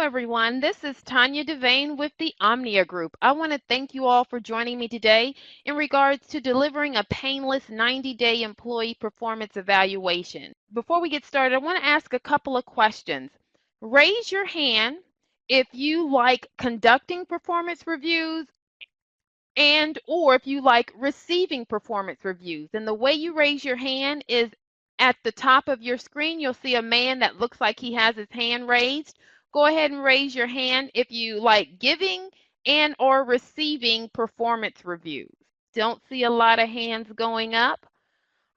everyone. This is Tanya Devane with the Omnia Group. I want to thank you all for joining me today in regards to delivering a painless 90-day employee performance evaluation. Before we get started, I want to ask a couple of questions. Raise your hand if you like conducting performance reviews and or if you like receiving performance reviews. And the way you raise your hand is at the top of your screen, you'll see a man that looks like he has his hand raised. Go ahead and raise your hand if you like giving and or receiving performance reviews. Don't see a lot of hands going up.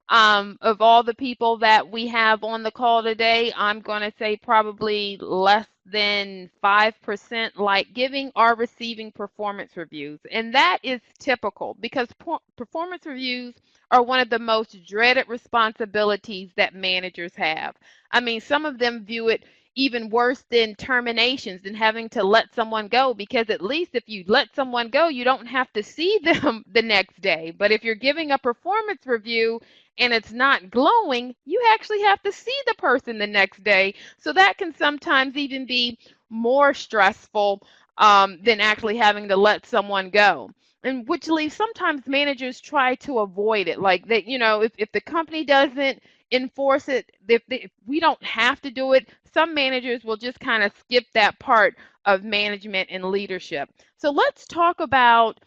Of all the people that we have on the call today, I'm going to say probably less than 5% like giving or receiving performance reviews. And that is typical because performance reviews are one of the most dreaded responsibilities that managers have. I mean, some of them view it even worse than terminations and having to let someone go, because at least if you let someone go, you don't have to see them the next day. But if you're giving a performance review and it's not glowing, you actually have to see the person the next day. So that can sometimes even be more stressful than actually having to let someone go. And which leaves sometimes managers try to avoid it. Like that, if the company doesn't enforce it, if we don't have to do it, some managers will just kind of skip that part of management and leadership. So let's talk about,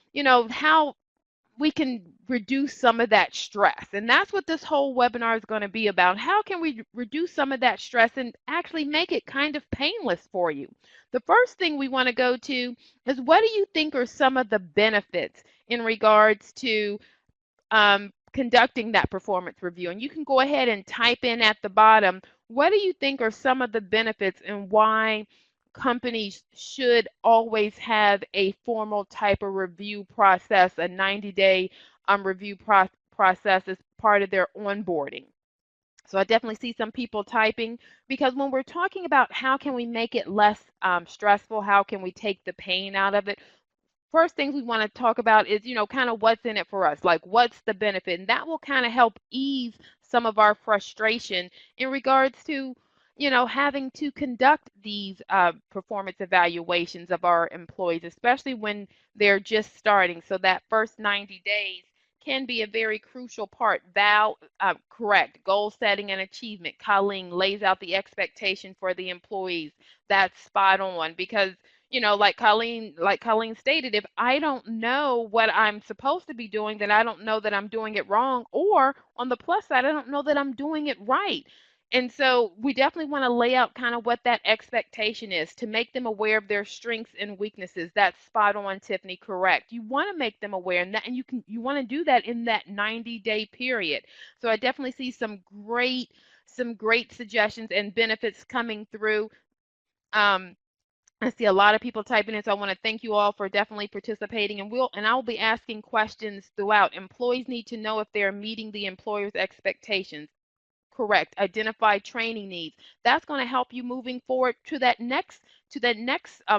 how we can reduce some of that stress. And that's what this whole webinar is going to be about. How can we reduce some of that stress and actually make it kind of painless for you? The first thing we want to go to is, what do you think are some of the benefits in regards to conducting that performance review? And you can go ahead and type in at the bottom, what do you think are some of the benefits and why companies should always have a formal type of review process, a 90-day review process as part of their onboarding. So I definitely see some people typing, because when we're talking about how can we make it less stressful, how can we take the pain out of it, first things we want to talk about is, kind of what's in it for us, like what's the benefit, and that will kind of help ease some of our frustration in regards to, having to conduct these performance evaluations of our employees, especially when they're just starting. So that first 90 days can be a very crucial part. Correct, goal setting and achievement. Colleen lays out the expectation for the employees. That's spot on, because like Colleen stated, if I don't know what I'm supposed to be doing, then I don't know that I'm doing it wrong. Or on the plus side, I don't know that I'm doing it right. And so we definitely want to lay out kind of what that expectation is to make them aware of their strengths and weaknesses. That's spot on, Tiffany, correct. You want to make them aware, and you want to do that in that 90-day period. So I definitely see some great suggestions and benefits coming through. I see a lot of people typing in, so I want to thank you all for definitely participating. And I will be asking questions throughout. Employees need to know if they are meeting the employer's expectations. Correct. Identify training needs. That's going to help you moving forward to that next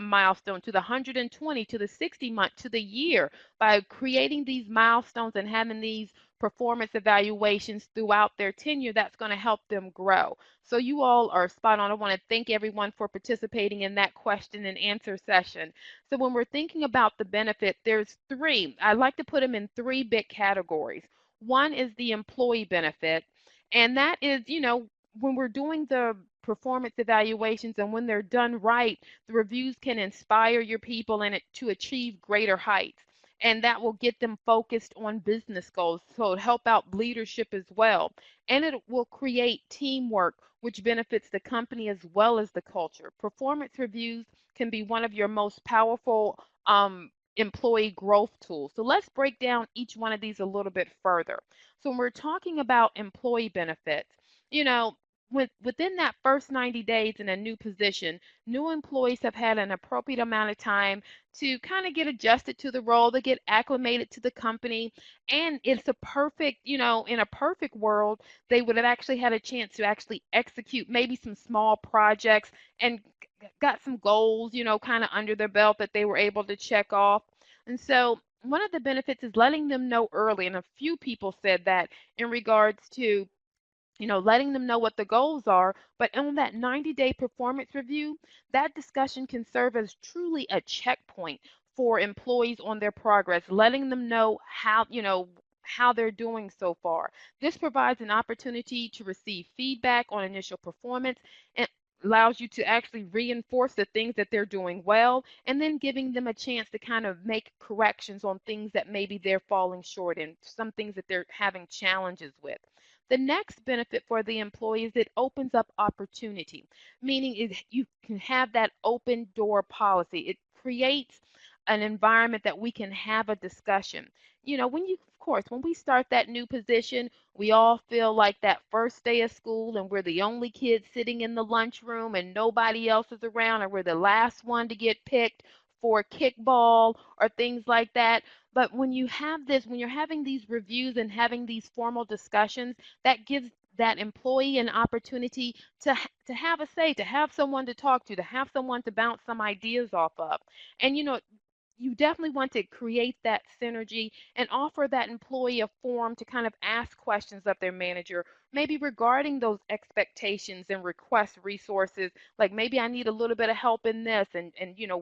milestone, to the 120, to the 60 month, to the year, by creating these milestones and having these performance evaluations throughout their tenure. That's going to help them grow. So you all are spot on. I want to thank everyone for participating in that question and answer session. So when we're thinking about the benefit, there's three. I like to put them in three big categories. One is the employee benefit. And that is, when we're doing the performance evaluations and when they're done right, the reviews can inspire your people to achieve greater heights. And that will get them focused on business goals. So it'll help out leadership as well. And it will create teamwork, which benefits the company as well as the culture. Performance reviews can be one of your most powerful employee growth tools. So let's break down each one of these a little bit further. So when we're talking about employee benefits, within that first 90 days in a new position, new employees have had an appropriate amount of time to kind of get adjusted to the role, to get acclimated to the company. And it's a perfect, in a perfect world, they would have actually had a chance to actually execute maybe some small projects and got some goals, kind of under their belt that they were able to check off. And so one of the benefits is letting them know early, and a few people said that in regards to letting them know what the goals are. But on that 90-day performance review, that discussion can serve as truly a checkpoint for employees on their progress, letting them know how they're doing so far. This provides an opportunity to receive feedback on initial performance and allows you to actually reinforce the things that they're doing well, and then giving them a chance to kind of make corrections on things that maybe they're falling short in, some things that they're having challenges with. The next benefit for the employee is it opens up opportunity, meaning you can have that open door policy. It creates an environment that we can have a discussion. Of course, when we start that new position, we all feel like that first day of school and we're the only kids sitting in the lunchroom and nobody else is around, or we're the last one to get picked for kickball or things like that. But when you're having these reviews and having these formal discussions, that gives that employee an opportunity to have a say, to have someone to talk to have someone to bounce some ideas off of. And you definitely want to create that synergy and offer that employee a forum to kind of ask questions of their manager, maybe regarding those expectations and request resources, like maybe I need a little bit of help in this, and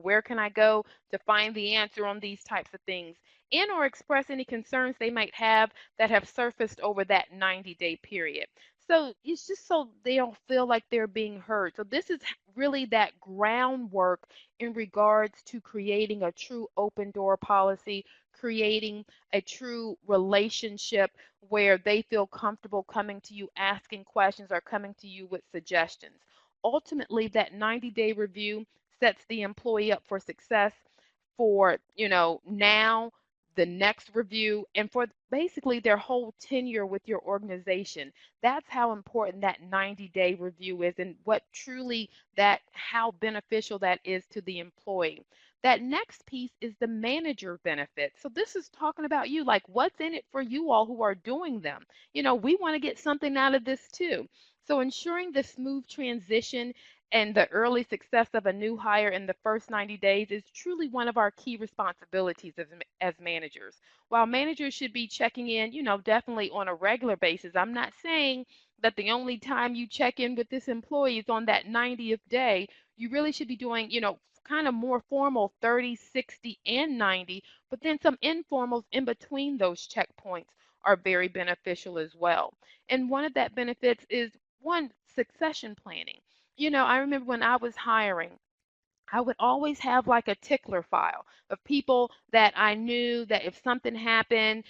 where can I go to find the answer on these types of things, and or express any concerns they might have that have surfaced over that 90-day period. So it's just so they don't feel like they're being heard. So this is really that groundwork in regards to creating a true open door policy, creating a true relationship where they feel comfortable coming to you, asking questions, or coming to you with suggestions. Ultimately, that 90-day review sets the employee up for success for, now, the next review, and for basically their whole tenure with your organization. That's how important that 90-day review is, and what truly how beneficial that is to the employee. That next piece is the manager benefit. So this is talking about you, like what's in it for you all who are doing them. We want to get something out of this too. So ensuring the smooth transition and the early success of a new hire in the first 90 days is truly one of our key responsibilities as managers. While managers should be checking in, definitely on a regular basis, I'm not saying that the only time you check in with this employee is on that 90th day. You really should be doing, kind of more formal 30, 60, and 90, but then some informals in between those checkpoints are very beneficial as well. And one of that benefits is one, succession planning. I remember when I was hiring, I would always have like a tickler file of people that I knew that if something happened,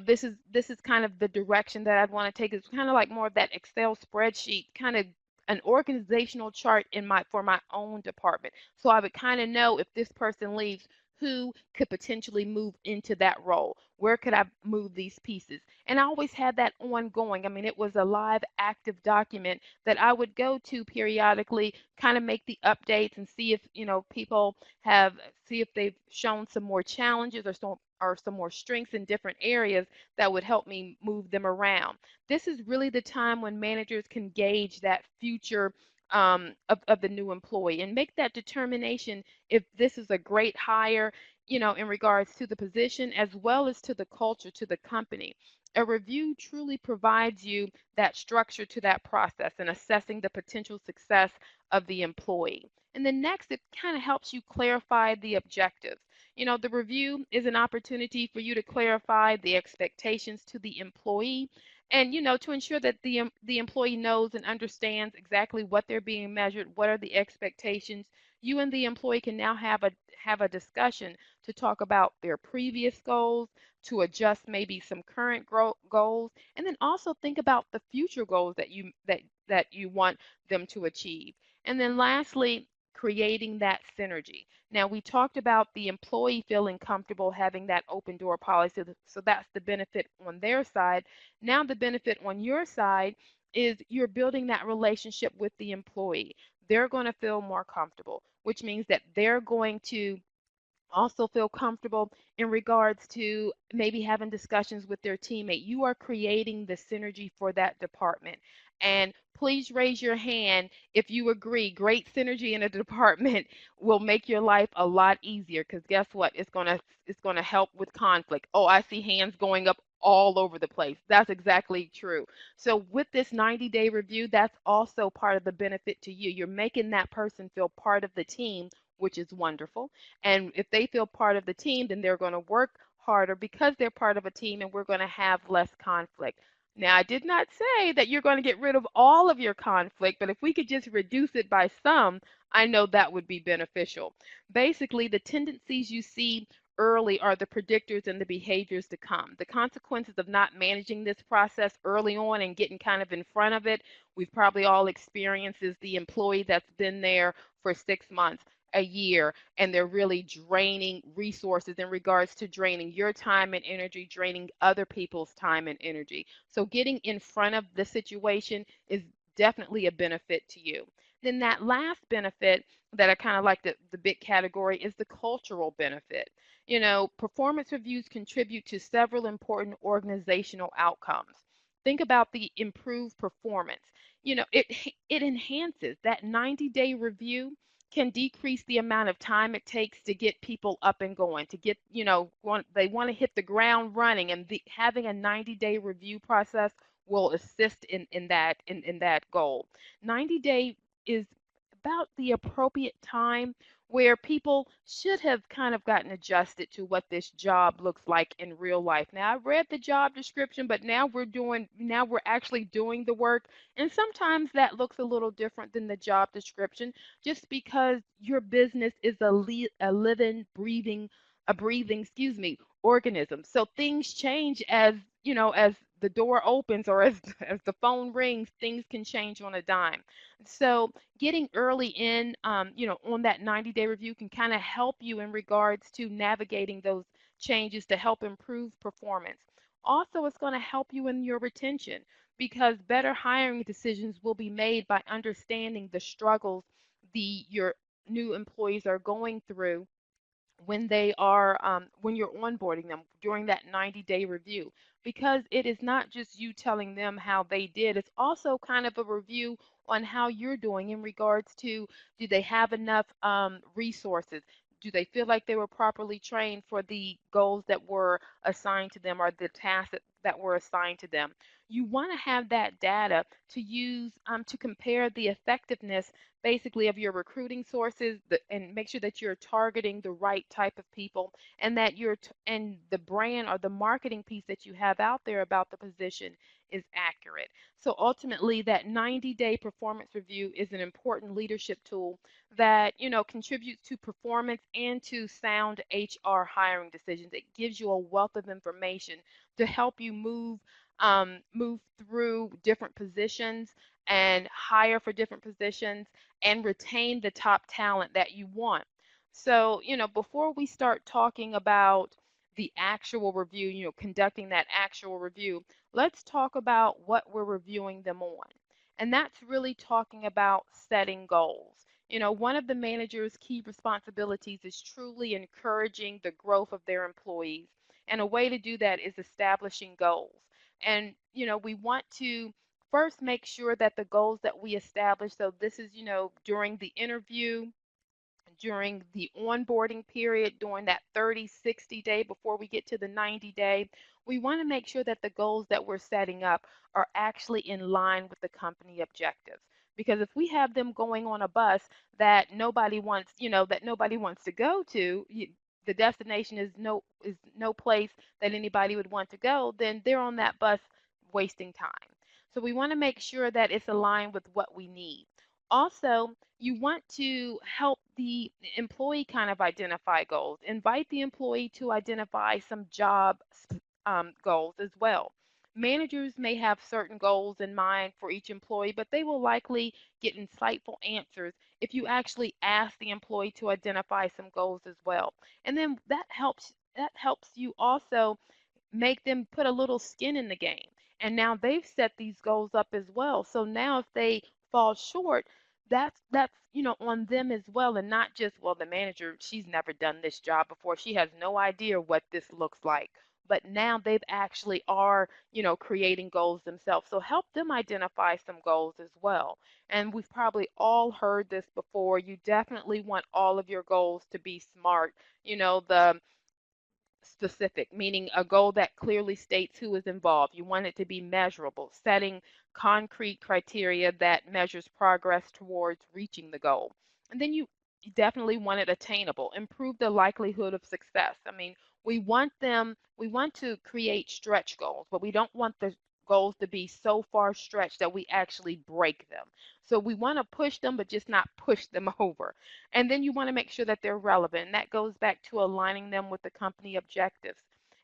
this is kind of the direction that I'd want to take. It's kind of like more of that Excel spreadsheet, kind of an organizational chart for my own department. So I would kind of know if this person leaves, who could potentially move into that role? Where could I move these pieces? And I always had that ongoing. I mean, it was a live, active document that I would go to periodically, kind of make the updates and see if, people see if they've shown some more challenges or some more strengths in different areas that would help me move them around. This is really the time when managers can gauge that future of the new employee and make that determination if this is a great hire, in regards to the position as well as to the culture, to the company. A review truly provides you that structure to that process and assessing the potential success of the employee. And then next, it kind of helps you clarify the objectives. The review is an opportunity for you to clarify the expectations to the employee and, to ensure that the employee knows and understands exactly what they're being measured, what are the expectations. You and the employee can now have a discussion to talk about their previous goals, to adjust maybe some current goals, and then also think about the future goals that you want them to achieve. And then lastly, creating that synergy. Now, we talked about the employee feeling comfortable having that open door policy, so that's the benefit on their side. Now, the benefit on your side is you're building that relationship with the employee. They're going to feel more comfortable, which means that they're going to also feel comfortable in regards to maybe having discussions with their teammate. You are creating the synergy for that department. And please raise your hand if you agree great synergy in a department will make your life a lot easier, because guess what? It's going to help with conflict. Oh, I see hands going up all over the place. That's exactly true. So with this 90-day review, that's also part of the benefit to you. You're making that person feel part of the team, which is wonderful. And if they feel part of the team, then they're going to work harder because they're part of a team, and we're going to have less conflict. Now, I did not say that you're going to get rid of all of your conflict, but if we could just reduce it by some, I know that would be beneficial. Basically, the tendencies you see early are the predictors and the behaviors to come. The consequences of not managing this process early on and getting kind of in front of it, we've probably all experienced, is the employee that's been there for 6 months, a year, and they're really draining resources in regards to draining your time and energy, draining other people's time and energy. So getting in front of the situation is definitely a benefit to you. Then that last benefit that I kind of like, the big category, is the cultural benefit. Performance reviews contribute to several important organizational outcomes. Think about the improved performance. It enhances that 90-day review can decrease the amount of time it takes to get people up and going, to get, they want to hit the ground running, and having a 90-day review process will assist in that goal. 90-day is about the appropriate time where people should have kind of gotten adjusted to what this job looks like in real life. Now, I read the job description, but now we're actually doing the work, and sometimes that looks a little different than the job description, just because your business is a living, breathing, excuse me, organism. So things change as the door opens, or as as the phone rings, things can change on a dime. So getting early in, on that 90-day review can kind of help you in regards to navigating those changes to help improve performance. Also, it's going to help you in your retention, because better hiring decisions will be made by understanding the struggles your new employees are going through when you're onboarding them during that 90-day review, because it is not just you telling them how they did, it's also kind of a review on how you're doing in regards to, do they have enough resources, do they feel like they were properly trained for the goals that were assigned to them, or the tasks that were assigned to them. You want to have that data to use to compare the effectiveness, basically, of your recruiting sources, and make sure that you're targeting the right type of people, and that and the brand or the marketing piece that you have out there about the position is accurate. So ultimately, that 90-day performance review is an important leadership tool that contributes to performance and to sound HR hiring decisions. It gives you a wealth of information to help you move through different positions and hire for different positions and retain the top talent that you want. So, before we start talking about the actual review, conducting that actual review, let's talk about what we're reviewing them on. And that's really talking about setting goals. One of the manager's key responsibilities is truly encouraging the growth of their employees. And a way to do that is establishing goals. And, we want to first make sure that the goals that we establish, so this is, during the interview, during the onboarding period, during that 30, 60 day before we get to the 90-day, we want to make sure that the goals that we're setting up are actually in line with the company objectives. Because if we have them going on a bus that nobody wants to go to, the destination is no place that anybody would want to go, then they're on that bus wasting time. So we want to make sure that it's aligned with what we need. Also, you want to help the employee kind of identify goals. Invite the employee to identify some goals as well. Managers may have certain goals in mind for each employee, but they will likely get insightful answers if you actually ask the employee to identify some goals as well. And then that helps you also make them put a little skin in the game. And now they've set these goals up as well. So now if they fall short, that's on them as well, and not just, well, the manager, she's never done this job before, she has no idea what this looks like. But now they've actually are, creating goals themselves. So help them identify some goals as well. And we've probably all heard this before. You definitely want all of your goals to be SMART. The specific, meaning a goal that clearly states who is involved. You want it to be measurable, setting concrete criteria that measures progress towards reaching the goal. And then you definitely want it attainable, improve the likelihood of success. I mean, we want to create stretch goals, but we don't want the goals to be so far stretched that we actually break them. So we want to push them, but just not push them over. And then you want to make sure that they're relevant. And that goes back to aligning them with the company objectives.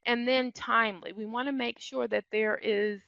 And then timely. We want to make sure that there is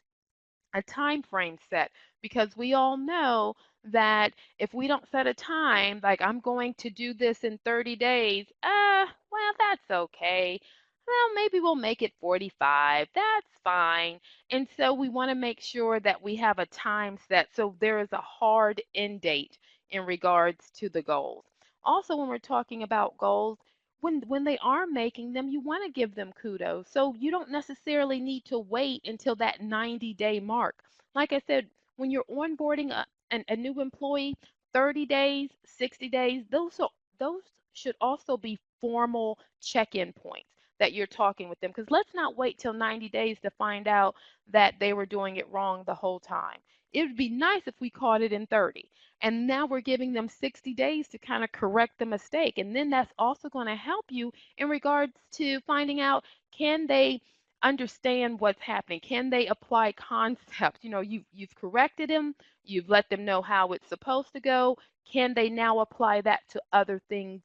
a time frame set, because we all know that if we don't set a time, like I'm going to do this in 30 days, well, that's okay. Well, maybe we'll make it 45. That's fine. And so we want to make sure that we have a time set so there is a hard end date in regards to the goals. Also, when we're talking about goals, when they are making them, you want to give them kudos. So you don't necessarily need to wait until that 90-day mark. Like I said, when you're onboarding a new employee, 30 days, 60 days, those should also be formal check-in points that you're talking with them. Because let's not wait till 90 days to find out that they were doing it wrong the whole time. It would be nice if we caught it in 30. And now we're giving them 60 days to kind of correct the mistake. And then that's also going to help you in regards to finding out, can they understand what's happening? Can they apply concepts? You know, you've corrected them, you've let them know how it's supposed to go. Can they now apply that to other things,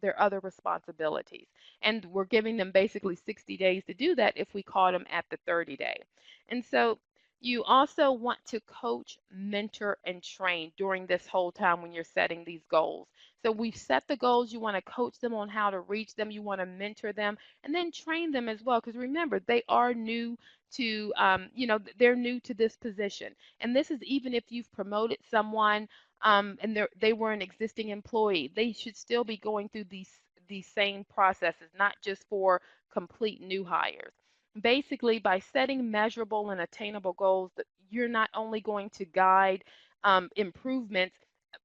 their other responsibilities? And we're giving them basically 60 days to do that if we caught them at the 30-day. And so you also want to coach, mentor, and train during this whole time when you're setting these goals. So we've set the goals. You want to coach them on how to reach them. You want to mentor them and then train them as well. Because remember, they are new to, they're new to this position. And this is even if you've promoted someone and they were an existing employee. They should still be going through these same processes, not just for complete new hires. Basically, by setting measurable and attainable goals, that you're not only going to guide improvements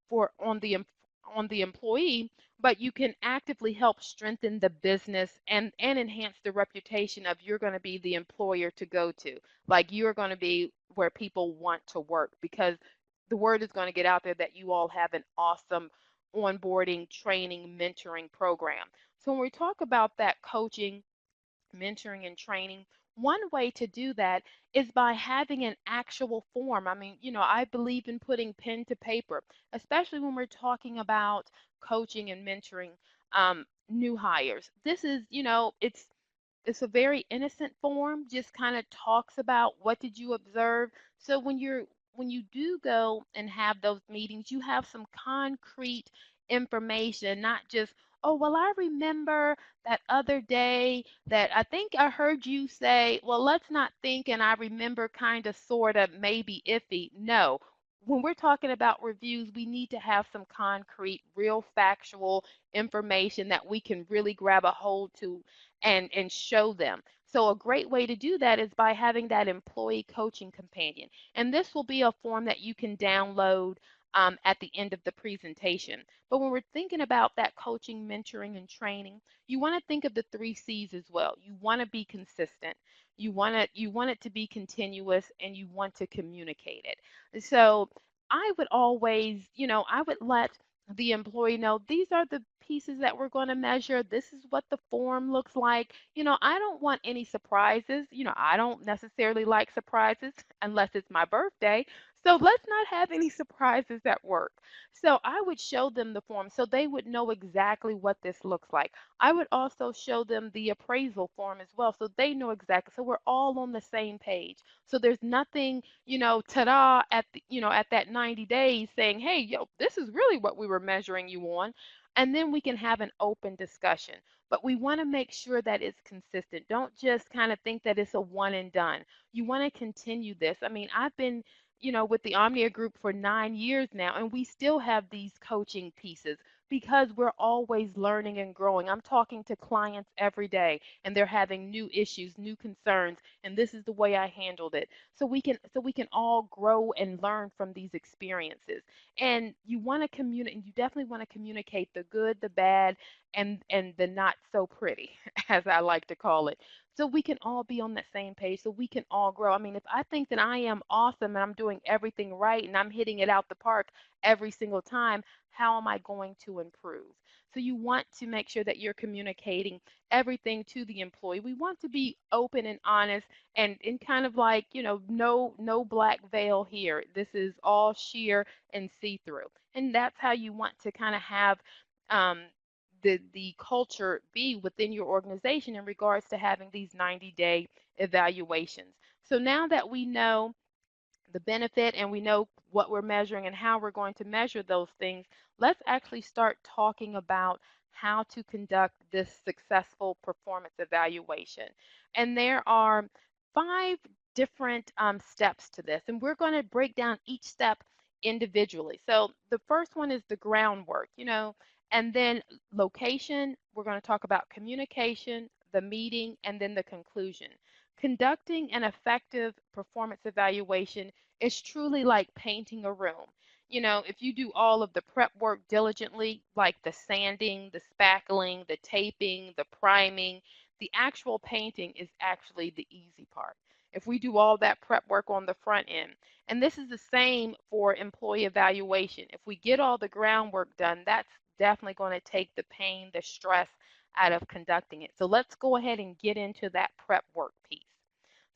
for on the employee, but you can actively help strengthen the business and enhance the reputation of you're going to be the employer to go to. Like you're going to be where people want to work because the word is going to get out there that you all have an awesome onboarding, training, mentoring program. So when we talk about that coaching, mentoring and training, one way to do that is by having an actual form. I mean, I believe in putting pen to paper, especially when we're talking about coaching and mentoring new hires. This is, it's a very innocent form, just kind of talks about what did you observe. So when you do go and have those meetings, you have some concrete information, not just, oh, well, I remember that other day that I think I heard you say, well, let's not think and I remember kind of sort of maybe iffy. No. When we're talking about reviews, we need to have some concrete, real factual information that we can really grab a hold to and show them. So a great way to do that is by having that employee coaching companion. And this will be a form that you can download at the end of the presentation. But when we're thinking about that coaching, mentoring, and training, you want to think of the 3 C's as well. You want to be consistent. You want it to be continuous, and you want to communicate it. So I would always, I would let the employee know these are the pieces that we're going to measure. This is what the form looks like. I don't want any surprises. I don't necessarily like surprises unless it's my birthday. So let's not have any surprises at work. So I would show them the form so they would know exactly what this looks like. I would also show them the appraisal form as well so they know exactly. So we're all on the same page. So there's nothing, ta-da at at that 90 days saying, hey, yo, this is really what we were measuring you on. And then we can have an open discussion. But we want to make sure that it's consistent. Don't just kind of think that it's a one and done. You want to continue this. I mean, I've been with the Omnia Group for 9 years now, and we still have these coaching pieces because we're always learning and growing. I'm talking to clients every day, and they're having new issues, new concerns, and this is the way I handled it. So we can all grow and learn from these experiences. And you want to communicate, you definitely want to communicate the good, the bad, and the not so pretty, as I like to call it, so we can all be on that same page, so we can all grow. I mean, if I think that I am awesome and I'm doing everything right and I'm hitting it out the park every single time, how am I going to improve? So you want to make sure that you're communicating everything to the employee. We want to be open and honest, and kind of like, no black veil here. This is all sheer and see-through. And that's how you want to kind of have um, the culture be within your organization in regards to having these 90-day evaluations. So now that we know the benefit and we know what we're measuring and how we're going to measure those things, let's actually start talking about how to conduct this successful performance evaluation. And there are 5 different steps to this, and we're going to break down each step individually. So the first one is the groundwork, and then location. We're going to talk about communication, the meeting, and then the conclusion. Conducting an effective performance evaluation is truly like painting a room. If you do all of the prep work diligently, like the sanding, the spackling, the taping, the priming, the actual painting is actually the easy part. If we do all that prep work on the front end, and this is the same for employee evaluation. If we get all the groundwork done, that's definitely going to take the pain, the stress out of conducting it. So let's go ahead and get into that prep work piece.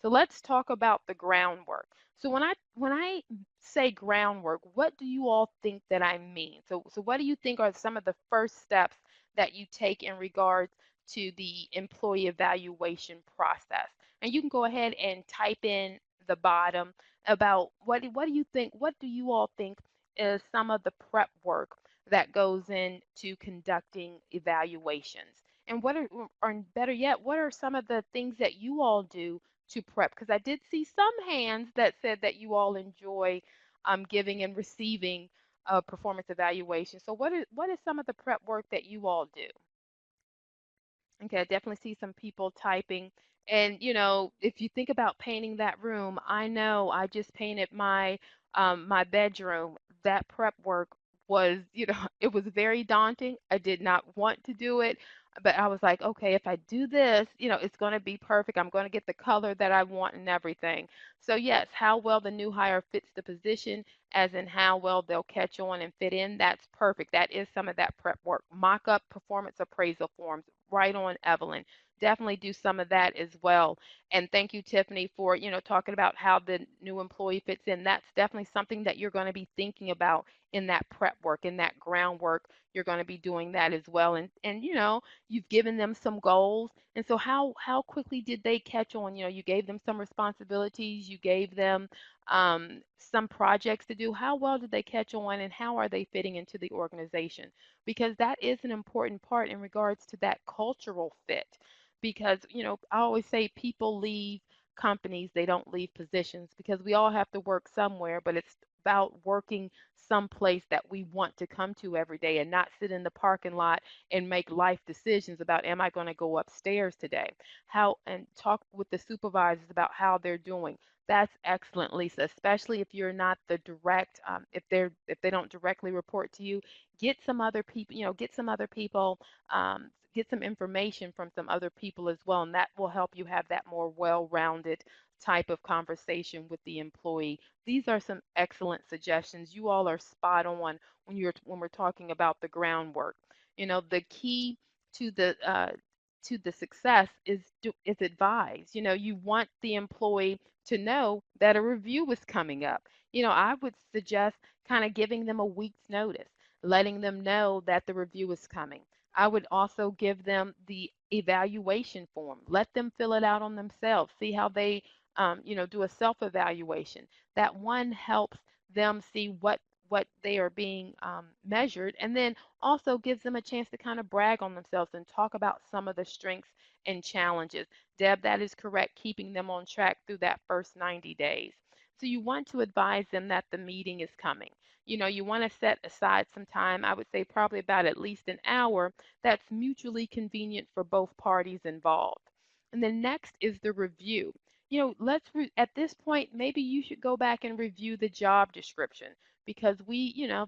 So let's talk about the groundwork. So when I say groundwork, what do you all think that I mean? So what do you think are some of the first steps that you take in regards to the employee evaluation process? And you can go ahead and type in the bottom about what do you think, what do you all think is some of the prep work that goes into conducting evaluations? And or better yet, what are some of the things that you all do to prep? Because I did see some hands that said that you all enjoy giving and receiving performance evaluation. So what is some of the prep work that you all do? Okay, I definitely see some people typing. And if you think about painting that room, I know I just painted my bedroom. That prep work was, it was very daunting. I did not want to do it, but I was like, okay, if I do this, it's going to be perfect. I'm going to get the color that I want and everything. So yes, how well the new hire fits the position, as in how well they'll catch on and fit in, that's perfect. That is some of that prep work. Mock up performance appraisal forms. Right on, Evelyn. Definitely do some of that as well. And thank you, Tiffany, for talking about how the new employee fits in. That's definitely something that you're going to be thinking about in that prep work, in that groundwork. You're going to be doing that as well. And you've given them some goals. And so how quickly did they catch on? You gave them some responsibilities. You gave them some projects to do. How well did they catch on, and how are they fitting into the organization? Because that is an important part in regards to that cultural fit. Because, I always say people leave companies, they don't leave positions, because we all have to work somewhere, but it's about working someplace that we want to come to every day and not sit in the parking lot and make life decisions about, am I going to go upstairs today? And talk with the supervisors about how they're doing. That's excellent, Lisa, especially if you're not the direct, if they don't directly report to you. Get some other people, get some information from some other people as well, and that will help you have that more well-rounded type of conversation with the employee. These are some excellent suggestions. You all are spot on when we're talking about the groundwork. The key to the success is advise. You want the employee to know that a review is coming up. I would suggest kind of giving them a week's notice, letting them know that the review is coming. I would also give them the evaluation form. Let them fill it out on themselves. See how they, do a self-evaluation. That one helps them see what they are being measured, and then also gives them a chance to kind of brag on themselves and talk about some of the strengths and challenges. Deb, that is correct, keeping them on track through that first 90 days. So you want to advise them that the meeting is coming. You want to set aside some time, I would say probably about at least an hour, that's mutually convenient for both parties involved. And then next is the review. At this point, maybe you should go back and review the job description because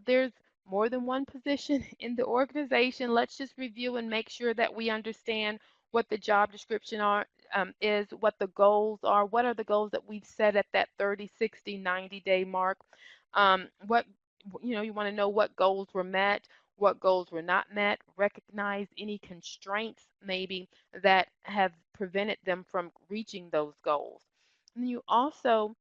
there's more than one position in the organization. Let's just review and make sure that we understand what the job description is, what the goals are, what are the goals that we've set at that 30, 60, 90-day mark. What you want to know what goals were met, what goals were not met, recognize any constraints maybe that have prevented them from reaching those goals. And you also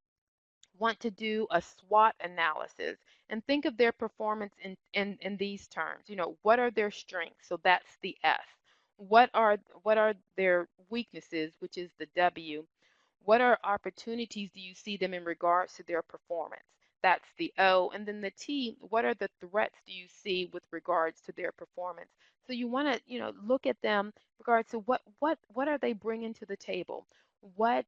want to do a SWOT analysis and think of their performance in these terms. What are their strengths? So that's the S. What are their weaknesses, which is the W? What are opportunities do you see them in regards to their performance? That's the O. And then the T, what are the threats do you see with regards to their performance? So you want to, look at them in regards to what are they bringing to the table? What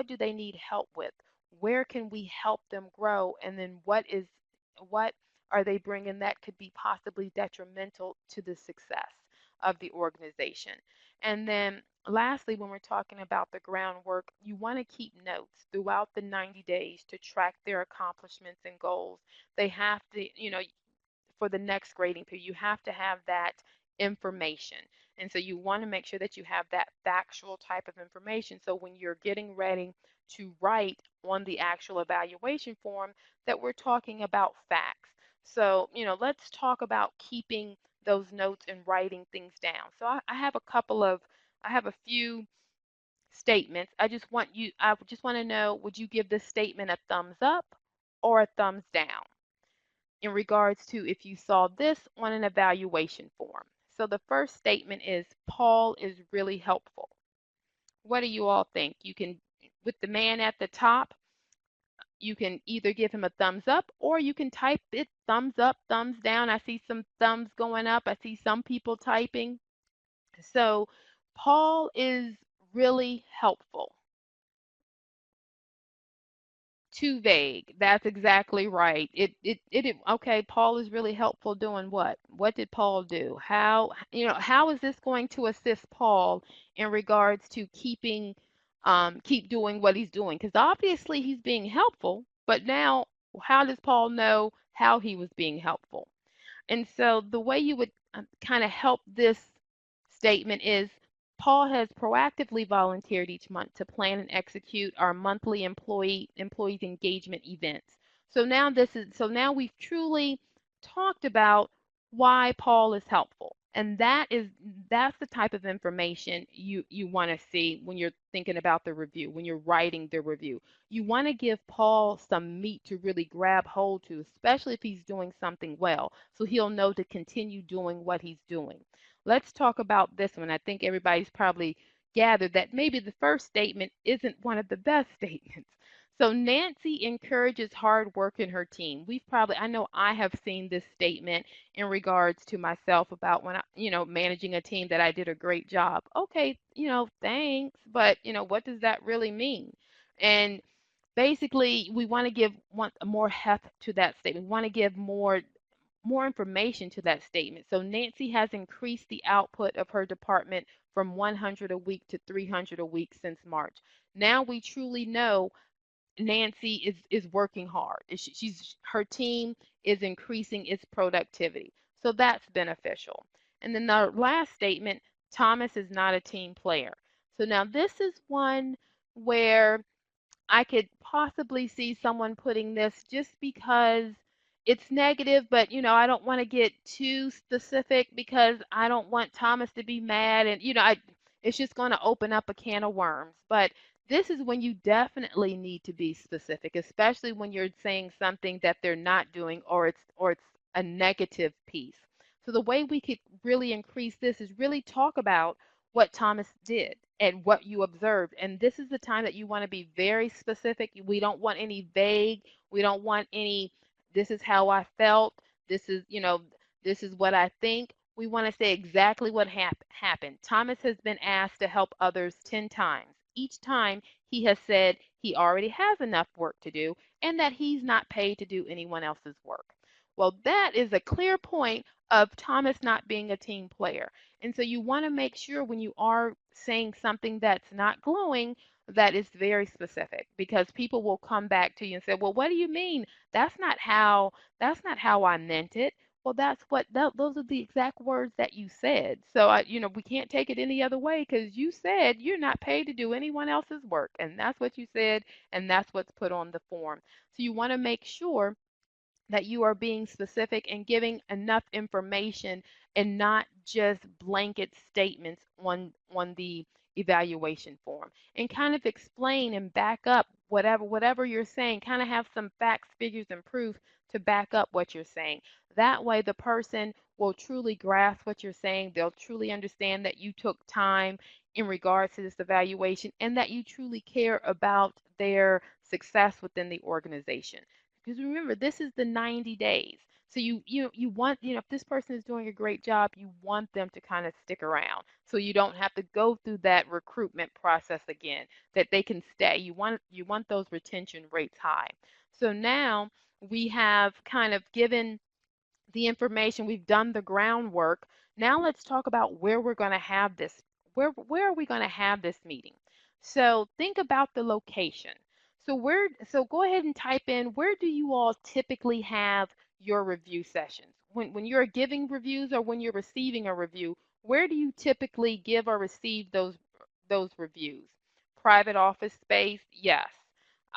do they need help with? Where can we help them grow? And then what are they bringing that could be possibly detrimental to the success of the organization? And then lastly, when we're talking about the groundwork, you want to keep notes throughout the 90 days to track their accomplishments and goals. They have to, for the next grading period, you have to have that information. And so you want to make sure that you have that factual type of information. So when you're getting ready to write on the actual evaluation form, that we're talking about facts. So, let's talk about keeping those notes and writing things down. So I have a few statements. I just want to know, would you give this statement a thumbs up or a thumbs down in regards to if you saw this on an evaluation form? So the first statement is Paul is really helpful. What do you all think? You can, with the man at the top, you can either give him a thumbs up or you can type it thumbs up, thumbs down. I see some thumbs going up. I see some people typing. So Paul is really helpful. Too vague. That's exactly right. Okay, Paul is really helpful doing what? What did Paul do? How is this going to assist Paul in regards to keep doing what he's doing? Because obviously he's being helpful, but now how does Paul know how he was being helpful? And so the way you would kind of help this statement is Paul has proactively volunteered each month to plan and execute our monthly employees engagement events. So now we've truly talked about why Paul is helpful. And that's the type of information you want to see when you're thinking about the review, when you're writing the review. You want to give Paul some meat to really grab hold to, especially if he's doing something well, so he'll know to continue doing what he's doing. Let's talk about this one. I think everybody's probably gathered that maybe the first statement isn't one of the best statements. So Nancy encourages hard work in her team. I know I have seen this statement in regards to myself about when managing a team that I did a great job. Okay, thanks, but what does that really mean? And basically, we want to want more heft to that statement. We want to give more information to that statement. So Nancy has increased the output of her department from 100 a week to 300 a week since March. Now we truly know Nancy is working hard. Her team is increasing its productivity. So that's beneficial. And then the last statement, Thomas is not a team player. So now this is one where I could possibly see someone putting this just because it's negative, but I don't want to get too specific because I don't want Thomas to be mad and it's just going to open up a can of worms. But this is when you definitely need to be specific, especially when you're saying something that they're not doing or it's a negative piece. So the way we could really increase this is really talk about what Thomas did and what you observed. And this is the time that you want to be very specific. We don't want any vague. We don't want any, this is how I felt. This is what I think. We want to say exactly what happened. Thomas has been asked to help others 10 times. each time he has said he already has enough work to do and that he's not paid to do anyone else's work. Well, that is a clear point of Thomas not being a team player. And so you want to make sure when you are saying something that's not glowing, that is very specific because people will come back to you and say, "Well, what do you mean? That's not how I meant it." Well, those are the exact words that you said. So we can't take it any other way because you said you're not paid to do anyone else's work, and that's what you said, and that's what's put on the form. So you want to make sure that you are being specific and giving enough information and not just blanket statements on the evaluation form, and kind of explain and back up whatever you're saying, kind of have some facts, figures, and proof to back up what you're saying. That way the person will truly grasp what you're saying. They'll truly understand that you took time in regards to this evaluation and that you truly care about their success within the organization. Because remember, this is the 90 days. So you want, if this person is doing a great job, you want them to kind of stick around. So you don't have to go through that recruitment process again, that they can stay. You want those retention rates high. So now we have kind of given the information, we've done the groundwork. Now let's talk about where we're going to have this. Where are we going to have this meeting? So think about the location. So go ahead and type in, where do you all typically have your review sessions? When you're giving reviews or when you're receiving a review, where do you typically give or receive those reviews? Private office space? Yes.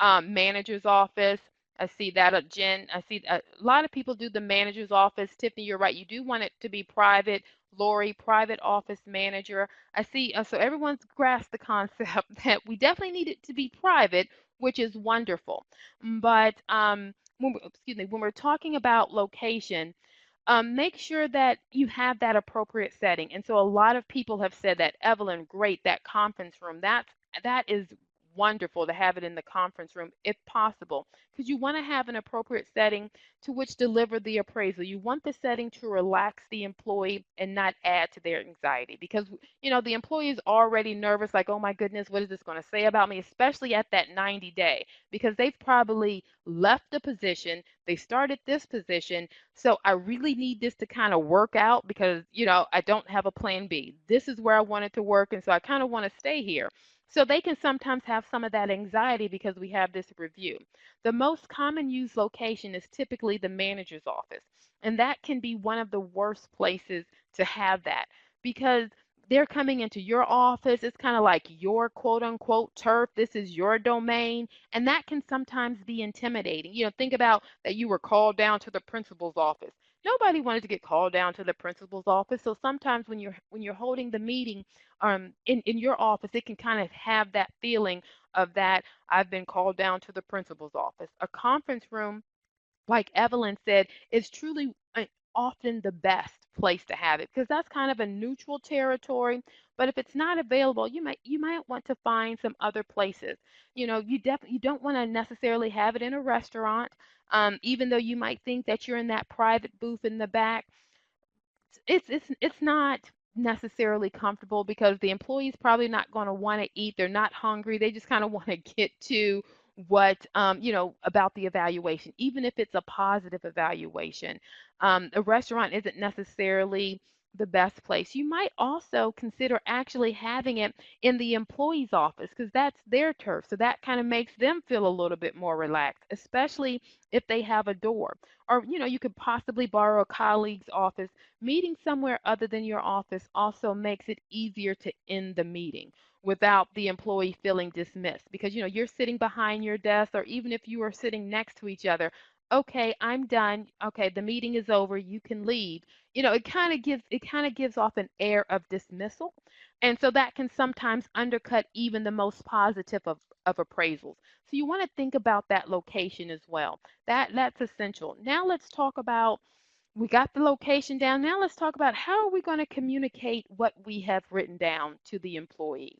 Manager's office? I see that, Jen. I see a lot of people do the manager's office. Tiffany, you're right. You do want it to be private. Lori, private office manager. I see. So everyone's grasped the concept that we definitely need it to be private, which is wonderful. But excuse me, when we're talking about location, make sure that you have that appropriate setting. And so a lot of people have said that, Evelyn, great, that conference room. That is wonderful to have it in the conference room if possible, because you want to have an appropriate setting to which deliver the appraisal. You want the setting to relax the employee and not add to their anxiety, because the employee is already nervous, like, oh my goodness, what is this going to say about me, especially at that 90 day, because they've probably left the position, they started this position, so I really need this to kind of work out because I don't have a plan B. This is where I want it to work, and so I kind of want to stay here. So they can sometimes have some of that anxiety because we have this review. The most common used location is typically the manager's office, and that can be one of the worst places to have that because they're coming into your office. It's kind of like your quote unquote turf. This is your domain, and that can sometimes be intimidating. Think about that you were called down to the principal's office. Nobody wanted to get called down to the principal's office. So sometimes when you're holding the meeting in your office, it can kind of have that feeling of that I've been called down to the principal's office. A conference room, like Evelyn said, is truly often the best place to have it because that's kind of a neutral territory. But if it's not available, you might want to find some other places. You don't want to necessarily have it in a restaurant, even though you might think that you're in that private booth in the back. It's not necessarily comfortable because the employee's probably not going to want to eat. They're not hungry. They just kind of want to get to what about the evaluation, even if it's a positive evaluation. A restaurant isn't necessarily the best place. You might also consider actually having it in the employee's office because that's their turf. So that kind of makes them feel a little bit more relaxed, especially if they have a door. Or, you could possibly borrow a colleague's office. Meeting somewhere other than your office also makes it easier to end the meeting without the employee feeling dismissed because you're sitting behind your desk, or even if you are sitting next to each other. Okay, I'm done. Okay, the meeting is over. You can leave. It kind of gives off an air of dismissal, and so that can sometimes undercut even the most positive of appraisals. So you want to think about that location as well. That's essential. Now let's talk about, we got the location down. Now let's talk about how are we going to communicate what we have written down to the employee.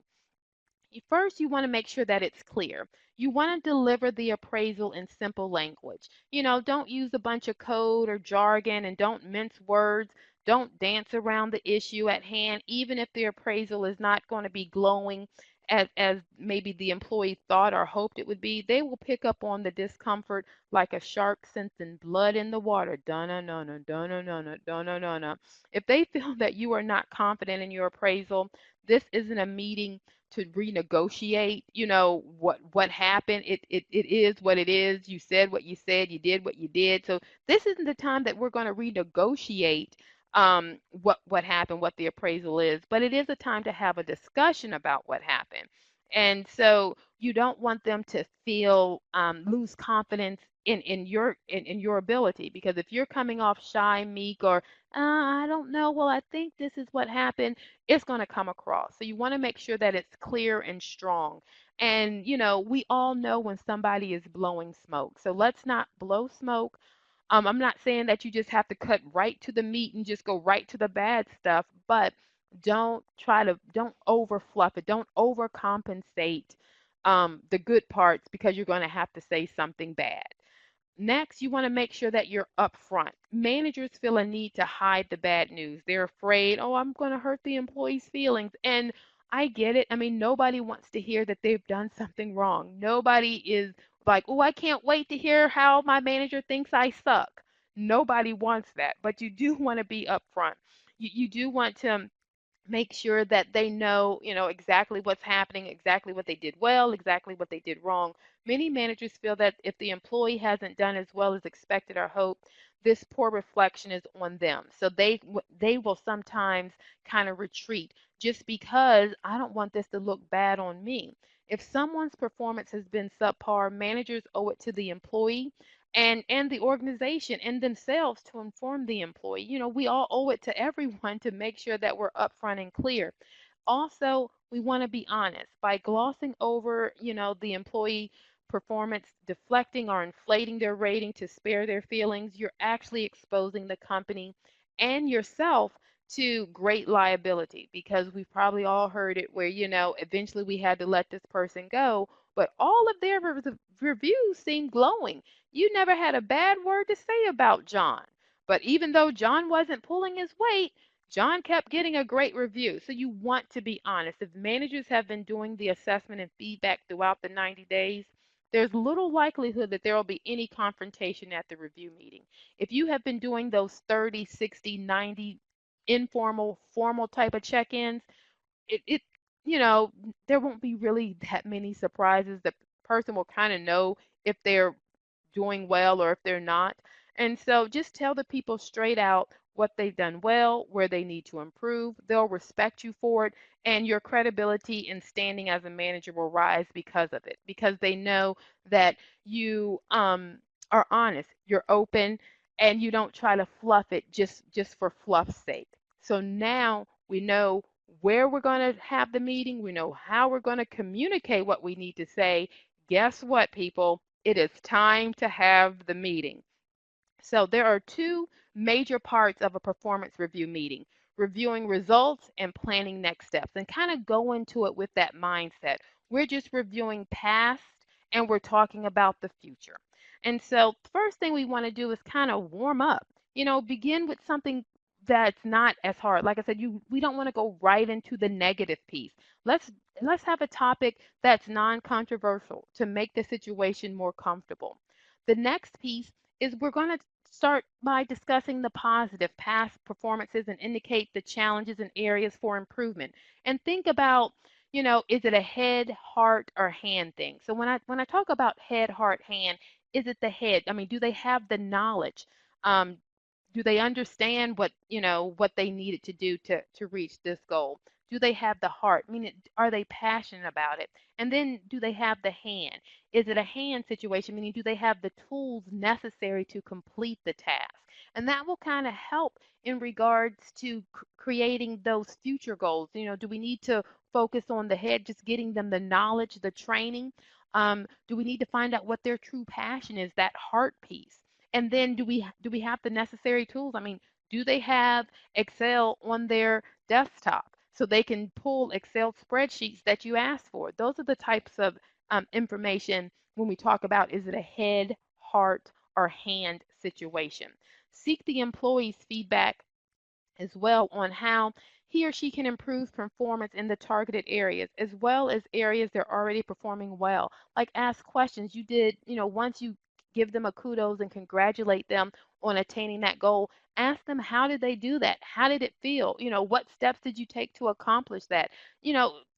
First, you want to make sure that it's clear. You want to deliver the appraisal in simple language. Don't use a bunch of code or jargon, and don't mince words. Don't dance around the issue at hand, even if the appraisal is not going to be glowing. as maybe the employee thought or hoped it would be, they will pick up on the discomfort like a shark sensing blood in the water. Dun no no dun no no dun no no. If they feel that you are not confident in your appraisal, this isn't a meeting to renegotiate, what happened. It is what it is. You said what you said, you did what you did. So this isn't the time that we're going to renegotiate what happened, what the appraisal is, but it is a time to have a discussion about what happened. And so you don't want them to feel lose confidence in your ability, because if you're coming off shy, meek, or I don't know, well, I think this is what happened, it's going to come across. So you want to make sure that it's clear and strong. And we all know when somebody is blowing smoke. So let's not blow smoke. I'm not saying that you just have to cut right to the meat and just go right to the bad stuff, but don't over fluff it. Don't overcompensate the good parts because you're going to have to say something bad. Next, you want to make sure that you're upfront. Managers feel a need to hide the bad news. They're afraid, oh, I'm going to hurt the employee's feelings. And I get it. I mean, nobody wants to hear that they've done something wrong. Nobody is like, oh, I can't wait to hear how my manager thinks I suck. Nobody wants that. But you do want to be upfront. You do want to make sure that they know, exactly what's happening, exactly what they did well, exactly what they did wrong. Many managers feel that if the employee hasn't done as well as expected or hoped, this poor reflection is on them. So they will sometimes kind of retreat just because I don't want this to look bad on me. If someone's performance has been subpar, managers owe it to the employee and the organization and themselves to inform the employee. We all owe it to everyone to make sure that we're upfront and clear. Also, we want to be honest. By glossing over, the employee performance, deflecting or inflating their rating to spare their feelings, you're actually exposing the company and yourself to great liability, because we've probably all heard it where, eventually we had to let this person go, but all of their reviews seemed glowing. You never had a bad word to say about John. But even though John wasn't pulling his weight, John kept getting a great review. So you want to be honest. If managers have been doing the assessment and feedback throughout the 90 days, there's little likelihood that there will be any confrontation at the review meeting. If you have been doing those 30, 60, 90 informal, formal type of check-ins, it there won't be really that many surprises. The person will kind of know if they're doing well or if they're not. And so just tell the people straight out what they've done well, where they need to improve. They'll respect you for it, and your credibility and standing as a manager will rise because of it, because they know that you are honest, you're open, and you don't try to fluff it just for fluff's sake. So now we know where we're going to have the meeting. We know how we're going to communicate what we need to say. Guess what, people? It is time to have the meeting. So there are two major parts of a performance review meeting: reviewing results and planning next steps. And kind of go into it with that mindset. We're just reviewing past and we're talking about the future. And so first thing we want to do is kind of warm up. Begin with something that's not as hard. Like I said, we don't want to go right into the negative piece. Let's let's have a topic that's non-controversial to make the situation more comfortable. The next piece is we're going to start by discussing the positive past performances and indicate the challenges and areas for improvement. And think about, is it a head, heart, or hand thing? So when I talk about head, heart, hand, is it the head? I mean, do they have the knowledge? Um, do they understand what they needed to do to reach this goal? Do they have the heart? I mean, are they passionate about it? And then do they have the hand? Is it a hand situation? Meaning, do they have the tools necessary to complete the task? And that will kind of help in regards to creating those future goals. Do we need to focus on the head, just getting them the knowledge, the training? Do we need to find out what their true passion is, that heart piece? And then do we have the necessary tools? I mean, do they have Excel on their desktop so they can pull Excel spreadsheets that you ask for? Those are the types of information when we talk about, is it a head, heart, or hand situation. Seek the employee's feedback as well on how he or she can improve performance in the targeted areas as well as areas they're already performing well. Like ask questions. You did, once you give them a kudos and congratulate them on attaining that goal, ask them how did they do that? How did it feel? What steps did you take to accomplish that?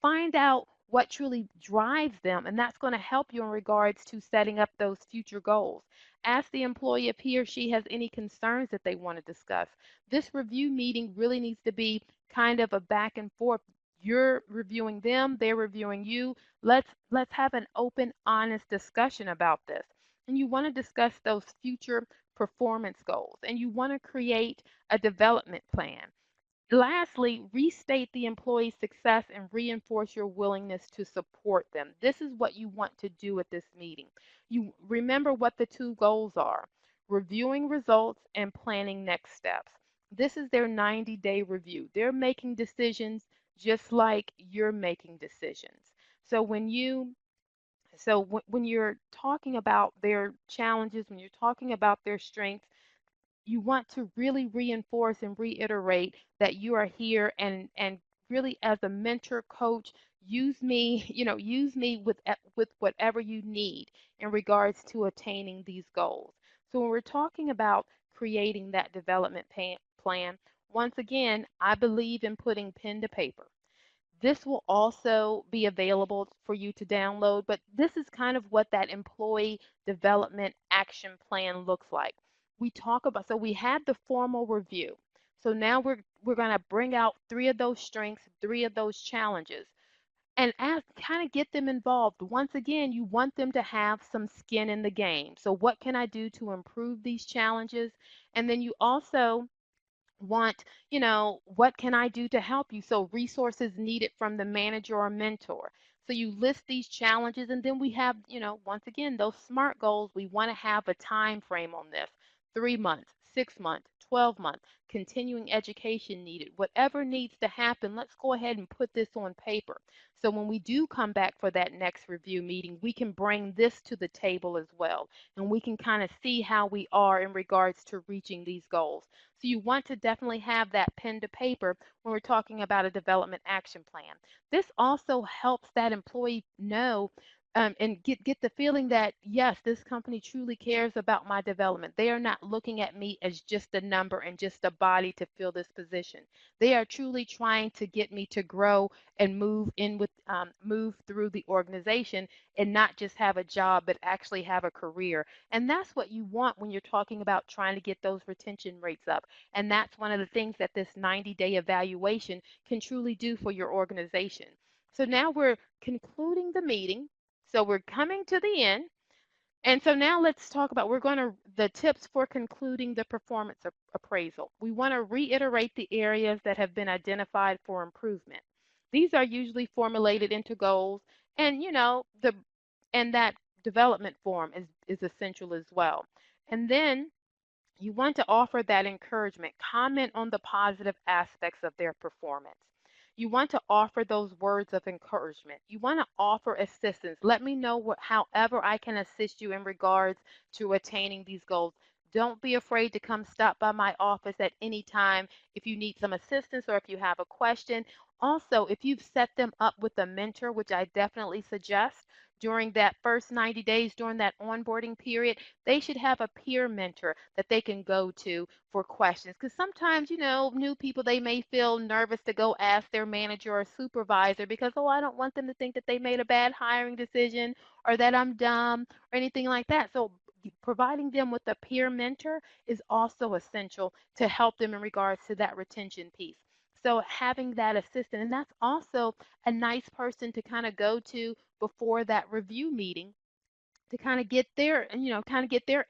Find out what truly drives them, and that's going to help you in regards to setting up those future goals. Ask the employee if he or she has any concerns that they want to discuss. This review meeting really needs to be kind of a back and forth. You're reviewing them, they're reviewing you. Let's have an open, honest discussion about this. And you want to discuss those future performance goals, and you want to create a development plan. Lastly, restate the employee's success and reinforce your willingness to support them. This is what you want to do at this meeting. You remember what the two goals are: reviewing results and planning next steps. This is their 90-day review. They're making decisions just like you're making decisions. So when you're talking about their challenges, when you're talking about their strengths, you want to really reinforce and reiterate that you are here, and really as a mentor coach, use me, use me with whatever you need in regards to attaining these goals. So when we're talking about creating that development plan, once again, I believe in putting pen to paper. This will also be available for you to download, but this is kind of what that employee development action plan looks like. We talk about, so we had the formal review. So now we're going to bring out three of those strengths, three of those challenges, and ask, kind of get them involved. Once again, you want them to have some skin in the game. So what can I do to improve these challenges? And then you also want, what can I do to help you? So resources needed from the manager or mentor. So you list these challenges, and then we have, once again, those SMART goals. We want to have a time frame on this: 3 months, 6 months, 12 months, continuing education needed. Whatever needs to happen, let's go ahead and put this on paper. So when we do come back for that next review meeting, we can bring this to the table as well, and we can kind of see how we are in regards to reaching these goals. So you want to definitely have that pen to paper when we're talking about a development action plan. This also helps that employee know, and get the feeling that, yes, this company truly cares about my development. They are not looking at me as just a number and just a body to fill this position. They are truly trying to get me to grow and move through the organization, and not just have a job, but actually have a career. And that's what you want when you're talking about trying to get those retention rates up. And that's one of the things that this 90-day evaluation can truly do for your organization. So now we're concluding the meeting. So we're coming to the end. And so now let's talk about, the tips for concluding the performance appraisal. We want to reiterate the areas that have been identified for improvement. These are usually formulated into goals, and and that development form is essential as well. And then you want to offer that encouragement. Comment on the positive aspects of their performance. You want to offer those words of encouragement. You want to offer assistance. Let me know however I can assist you in regards to attaining these goals. Don't be afraid to come stop by my office at any time if you need some assistance or if you have a question. Also, if you've set them up with a mentor, which I definitely suggest during that first 90 days, during that onboarding period, they should have a peer mentor that they can go to for questions. Because sometimes, new people, they may feel nervous to go ask their manager or supervisor because, oh, I don't want them to think that they made a bad hiring decision or that I'm dumb or anything like that. So providing them with a peer mentor is also essential to help them in regards to that retention piece. So having that assistant, and that's also a nice person to kind of go to before that review meeting to kind of get their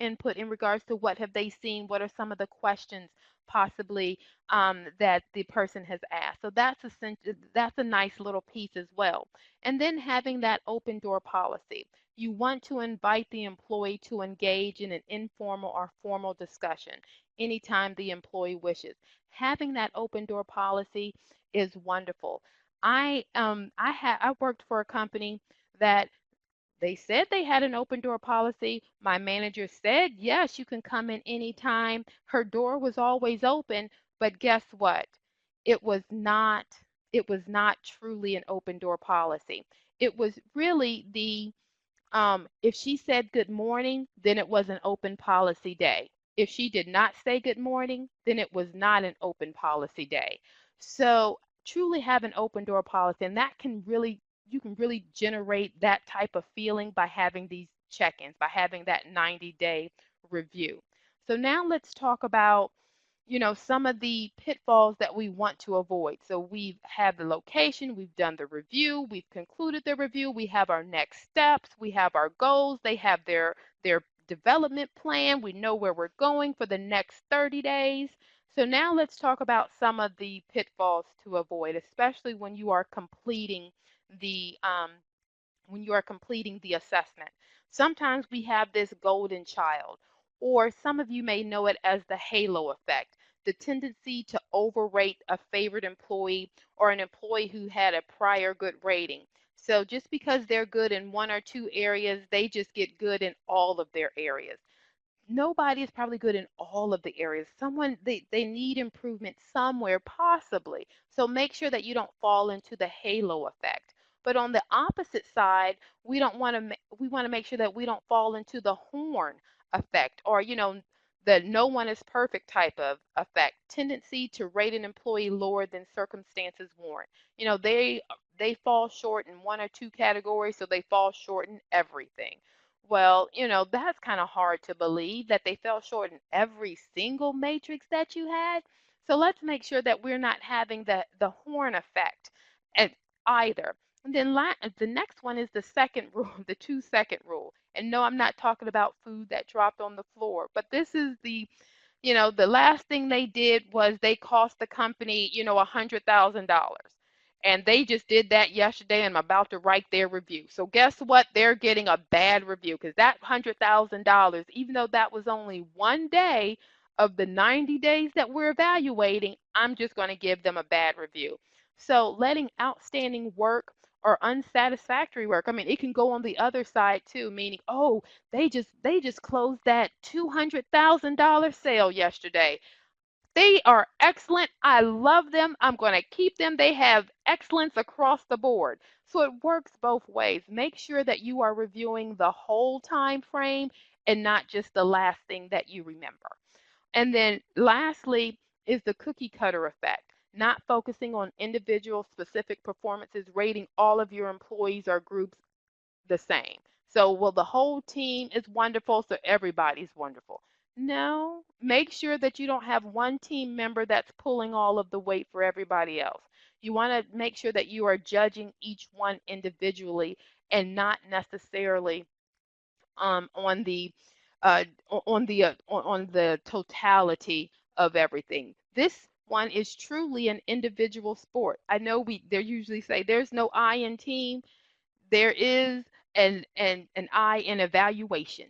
input in regards to what have they seen, what are some of the questions possibly that the person has asked. So that's that's a nice little piece as well. And then having that open door policy. You want to invite the employee to engage in an informal or formal discussion anytime the employee wishes. Having that open door policy is wonderful. I worked for a company that they said they had an open door policy. My manager said, yes, you can come in anytime. Her door was always open, But guess what? It was not it was not truly an open door policy. It was really the if she said good morning, then it was an open policy day. If she did not say good morning, then it was not an open policy day. So truly have an open door policy, and that can really you can really generate that type of feeling by having these check-ins, by having that 90-day review. So now let's talk about some of the pitfalls that we want to avoid. So we have the location, we've done the review, we've concluded the review, we have our next steps, we have our goals, they have their development plan, we know where we're going for the next 30 days. So now let's talk about some of the pitfalls to avoid, especially the when you are completing the assessment. Sometimes we have this golden child, or some of you may know it as the halo effect, the tendency to overrate a favorite employee or an employee who had a prior good rating. So just because they're good in one or two areas, they just get good in all of their areas. Nobody is probably good in all of the areas. They need improvement somewhere possibly. So make sure that you don't fall into the halo effect. But on the opposite side, we want to make sure that we don't fall into the horn effect, or the no one is perfect type of effect, tendency to rate an employee lower than circumstances warrant. They fall short in one or two categories, so they fall short in everything. Well, that's kind of hard to believe that they fell short in every single matrix that you had. So let's make sure that we're not having the horn effect at either. And then the next one is the second rule, the 2-second rule. And no, I'm not talking about food that dropped on the floor, but this is the last thing they did was they cost the company, $100,000. And they just did that yesterday, and I'm about to write their review. So guess what? They're getting a bad review because that $100,000, even though that was only one day of the 90 days that we're evaluating, I'm just going to give them a bad review. So letting outstanding work or unsatisfactory work, I mean, it can go on the other side too, meaning, oh, they just closed that $200,000 sale yesterday. They are excellent. I love them. I'm going to keep them. They have excellence across the board. So it works both ways. Make sure that you are reviewing the whole time frame and not just the last thing that you remember. And then lastly is the cookie cutter effect, not focusing on individual specific performances, rating all of your employees or groups the same. So, well, the whole team is wonderful, so everybody's wonderful. No, make sure that you don't have one team member that's pulling all of the weight for everybody else. You want to make sure that you are judging each one individually and not necessarily on the on the totality of everything. This one is truly an individual sport. I know they usually say there's no I in team. There is an I in evaluation.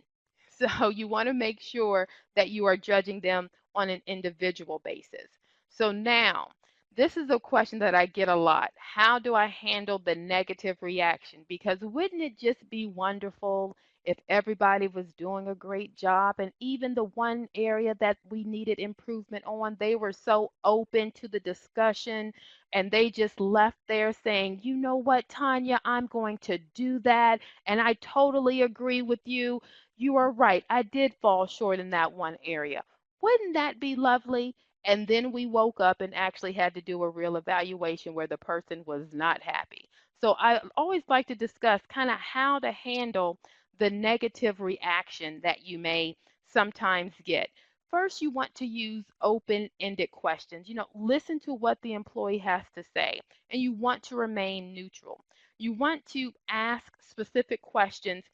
So you want to make sure that you are judging them on an individual basis. So now, this is a question that I get a lot. How do I handle the negative reaction? Because wouldn't it just be wonderful if everybody was doing a great job, and even the one area that we needed improvement on, they were so open to the discussion and they just left there saying, you know what, Tanya, I'm going to do that. And I totally agree with you. You are right. I did fall short in that one area. Wouldn't that be lovely? And then we woke up and actually had to do a real evaluation where the person was not happy. So I always like to discuss kind of how to handle the negative reaction that you may sometimes get. First, you want to use open-ended questions. Listen to what the employee has to say, and you want to remain neutral. You want to ask specific questions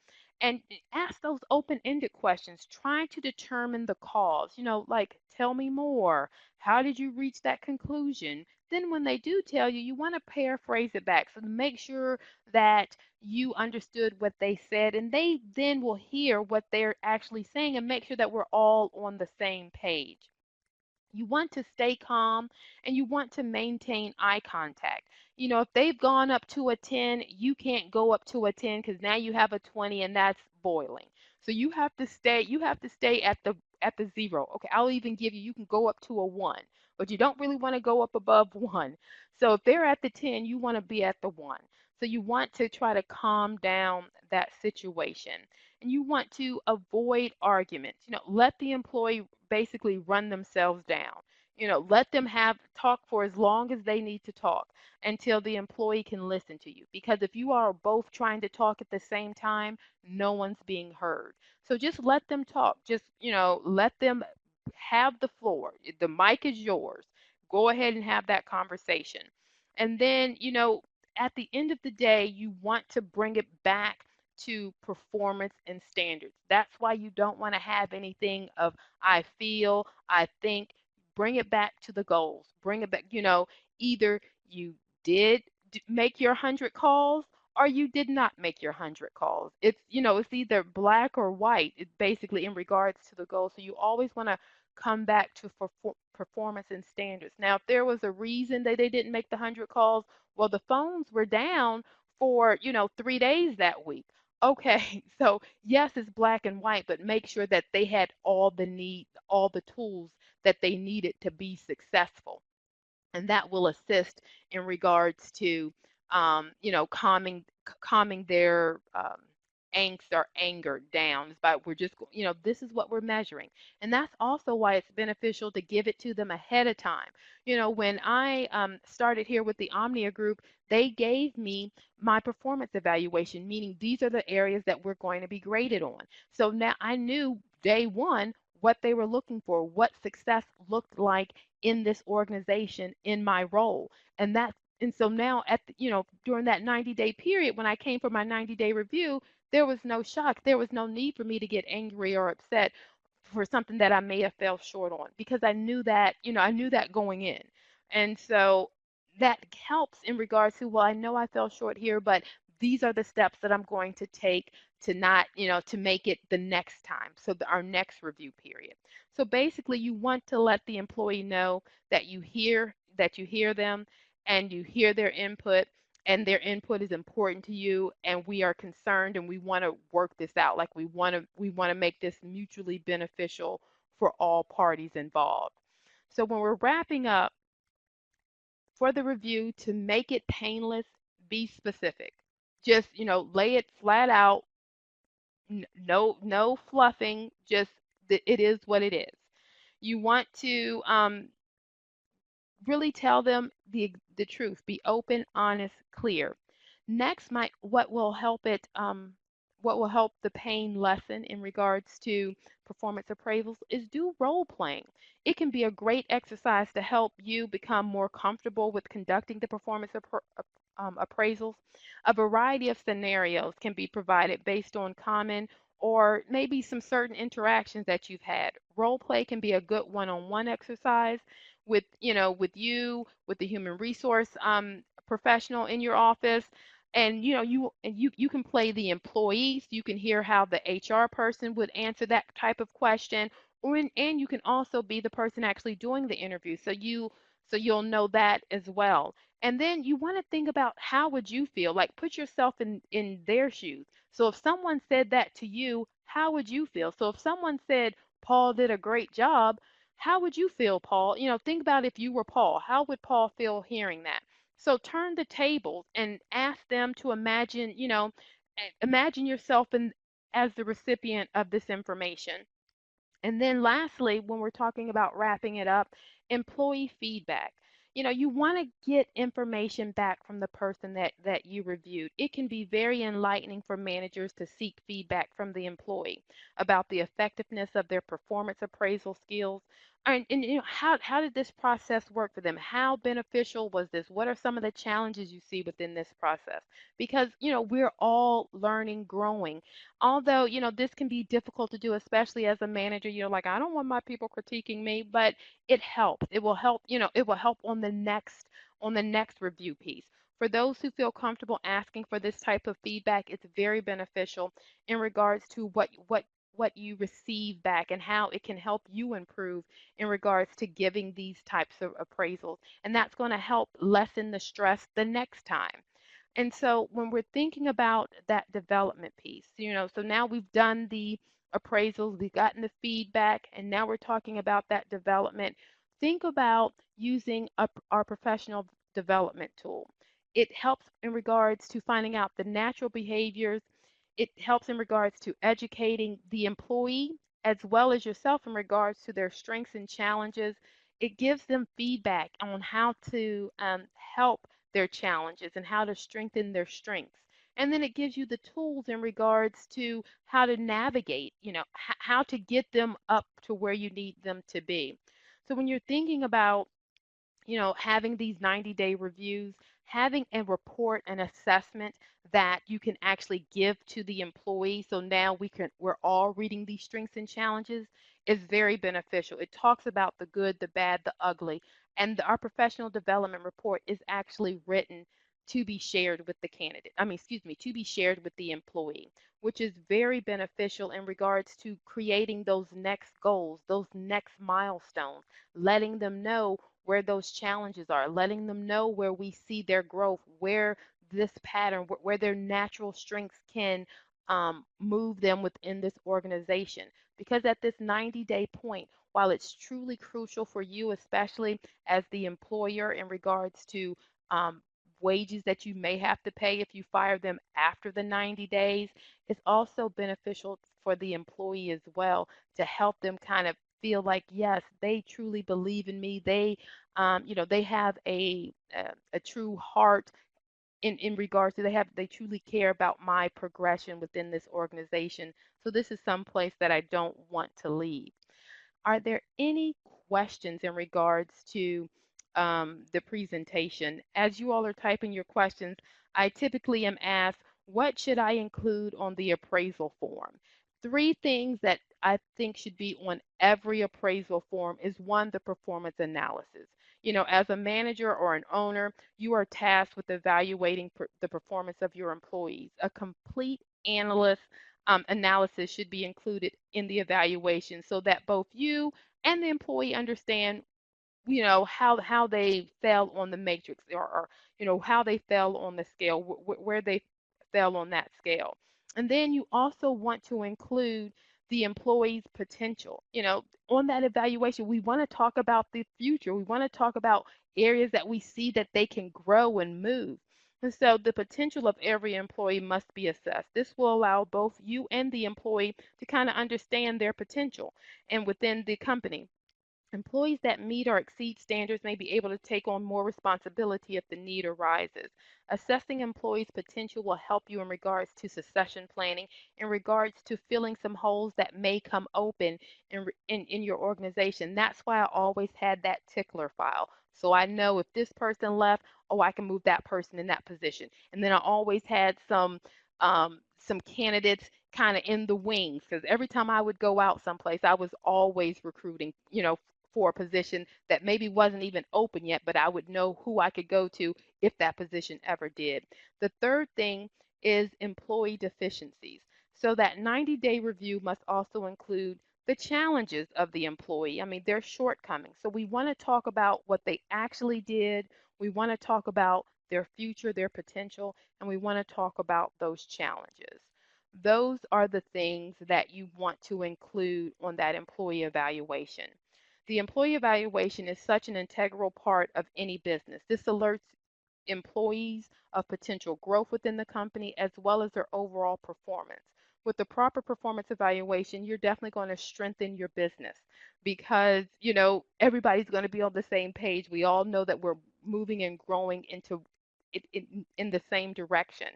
and ask those open-ended questions, trying to determine the cause. Like, tell me more. How did you reach that conclusion? Then when they do tell you, you want to paraphrase it back. So make sure that you understood what they said, and they then will hear what they're actually saying and make sure that we're all on the same page. You want to stay calm and you want to maintain eye contact. If they've gone up to a 10, you can't go up to a 10 because now you have a 20 and that's boiling. So you have to stay at the 0. Okay, I'll even give you can go up to a 1. but you don't really want to go up above 1. So if they're at the 10, you want to be at the 1. So you want to try to calm down that situation. And you want to avoid arguments. Let the employee basically run themselves down. Let them have talk for as long as they need to talk until the employee can listen to you. Because if you are both trying to talk at the same time, no one's being heard. So just let them talk. Just, let them have the floor. The mic is yours. Go ahead and have that conversation. And then, at the end of the day, you want to bring it back to performance and standards. That's why you don't want to have anything of I feel, I think. Bring it back to the goals. Bring it back, either you did make your 100 calls or you did not make your 100 calls. It's either black or white, basically in regards to the goal. So you always want to come back to performance and standards. Now, if there was a reason that they didn't make the 100 calls, well, the phones were down for, 3 days that week. Okay, so yes, it's black and white, but make sure that they had all the tools that they needed to be successful, and that will assist in regards to calming their angst or anger down. It's about we're just this is what we're measuring, and that's also why it's beneficial to give it to them ahead of time. When I started here with the Omnia Group, they gave me my performance evaluation, meaning these are the areas that we're going to be graded on. So now I knew day one what they were looking for, what success looked like in this organization in my role. And so now during that 90-day period when I came for my 90-day review, there was no shock. There was no need for me to get angry or upset for something that I may have fell short on, because I knew that going in. And so that helps in regards to, well, I know I fell short here, but these are the steps that I'm going to take to not, to make it the next time. So our next review period. So basically you want to let the employee know that you hear them and you hear their input, and their input is important to you, and we are concerned and we want to work this out. Like we want to make this mutually beneficial for all parties involved. So when we're wrapping up, for the review, to make it painless, be specific. Just, lay it flat out. No fluffing, just it is what it is. You want to really tell them the truth. Be open, honest, clear. Next, what will help the pain lessen in regards to performance appraisals is do role playing. It can be a great exercise to help you become more comfortable with conducting the performance appraisals. A variety of scenarios can be provided based on common or maybe some certain interactions that you've had. Role play can be a good one-on-one exercise with the human resource professional in your office. And you can play the employees. You can hear how the HR person would answer that type of question, and you can also be the person actually doing the interview. So you'll know that as well. And then you want to think about, how would you feel? Like, put yourself in their shoes. So if someone said that to you, how would you feel? So if someone said Paul did a great job, how would you feel, Paul? Think about if you were Paul. How would Paul feel hearing that? So turn the tables and ask them to imagine yourself as the recipient of this information. And then lastly, when we're talking about wrapping it up, employee feedback. You want to get information back from the person that you reviewed. It can be very enlightening for managers to seek feedback from the employee about the effectiveness of their performance appraisal skills. And how did this process work for them? How beneficial was this? What are some of the challenges you see within this process? Because, we're all learning, growing. Although, this can be difficult to do, especially as a manager. Like, I don't want my people critiquing me, but it helps. It will help, it will help on the next review piece. For those who feel comfortable asking for this type of feedback, it's very beneficial in regards to what you receive back and how it can help you improve in regards to giving these types of appraisals. And that's going to help lessen the stress the next time. And so when we're thinking about that development piece, so now we've done the appraisals, we've gotten the feedback, and now we're talking about that development. Think about using our professional development tool. It helps in regards to finding out the natural behaviors. It helps in regards to educating the employee as well as yourself in regards to their strengths and challenges. It gives them feedback on how to help their challenges and how to strengthen their strengths. And then it gives you the tools in regards to how to navigate, how to get them up to where you need them to be. So when you're thinking about, having these 90-day reviews, having a report, an assessment that you can actually give to the employee. So now we're all reading these strengths and challenges is very beneficial. It talks about the good, the bad, the ugly, and our professional development report is actually written to be shared with the candidate. I mean, excuse me, to be shared with the employee, which is very beneficial in regards to creating those next goals, those next milestones, letting them know where those challenges are, letting them know where we see their growth, where this pattern, where their natural strengths can move them within this organization. Because at this 90-day point, while it's truly crucial for you, especially as the employer in regards to wages that you may have to pay if you fire them after the 90 days, it's also beneficial for the employee as well to help them kind of feel like, yes, they truly believe in me. They have a true heart in regards to they truly care about my progression within this organization. So this is some place that I don't want to leave. Are there any questions in regards to the presentation? As you all are typing your questions, I typically am asked, what should I include on the appraisal form? Three things that I think should be on every appraisal form is one, the performance analysis. As a manager or an owner, you are tasked with evaluating the performance of your employees. A complete analyst analysis should be included in the evaluation so that both you and the employee understand, how they fell on the matrix, or how they fell on the scale, where they fell on that scale. And then you also want to include the employee's potential. On that evaluation, we want to talk about the future. We want to talk about areas that we see that they can grow and move. And so the potential of every employee must be assessed. This will allow both you and the employee to kind of understand their potential and within the company. Employees that meet or exceed standards may be able to take on more responsibility if the need arises. Assessing employees' potential will help you in regards to succession planning, in regards to filling some holes that may come open in your organization. That's why I always had that tickler file. So I know if this person left, oh, I can move that person in that position. And then I always had some candidates kind of in the wings because every time I would go out someplace, I was always recruiting, for a position that maybe wasn't even open yet, but I would know who I could go to if that position ever did. The third thing is employee deficiencies. So that 90-day review must also include the challenges of the employee. I mean, their shortcomings. So we want to talk about what they actually did. We want to talk about their future, their potential, and we want to talk about those challenges. Those are the things that you want to include on that employee evaluation. The employee evaluation is such an integral part of any business. This alerts employees of potential growth within the company as well as their overall performance. With the proper performance evaluation, you're definitely going to strengthen your business because, everybody's going to be on the same page. We all know that we're moving and growing in the same direction.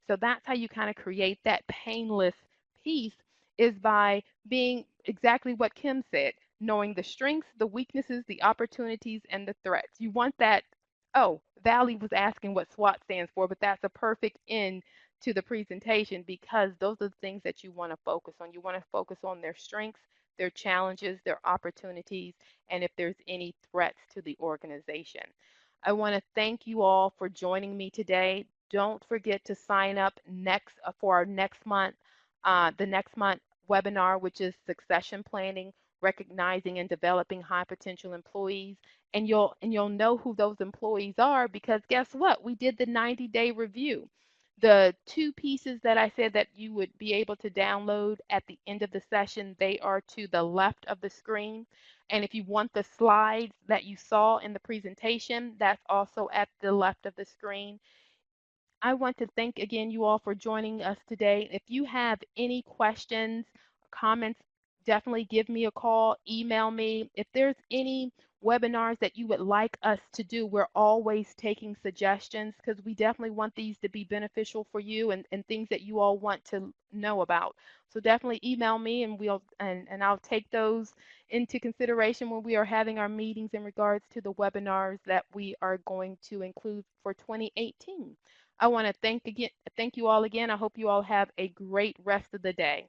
So that's how you kind of create that painless piece is by being exactly what Kim said, knowing the strengths, the weaknesses, the opportunities, and the threats. You want that. Oh, Valley was asking what SWOT stands for, but that's a perfect end to the presentation because those are the things that you want to focus on. You want to focus on their strengths, their challenges, their opportunities, and if there's any threats to the organization. I want to thank you all for joining me today. Don't forget to sign up next for our the next month webinar, which is succession planning, recognizing and developing high potential employees. And you'll know who those employees are because guess what? We did the 90-day review. The two pieces that I said that you would be able to download at the end of the session, they are to the left of the screen. And if you want the slides that you saw in the presentation, that's also at the left of the screen. I want to thank again you all for joining us today. If you have any questions, comments, definitely give me a call, email me. If there's any webinars that you would like us to do, we're always taking suggestions because we definitely want these to be beneficial for you and things that you all want to know about. So definitely email me and I'll take those into consideration when we are having our meetings in regards to the webinars that we are going to include for 2018. I want to thank you all again. I hope you all have a great rest of the day.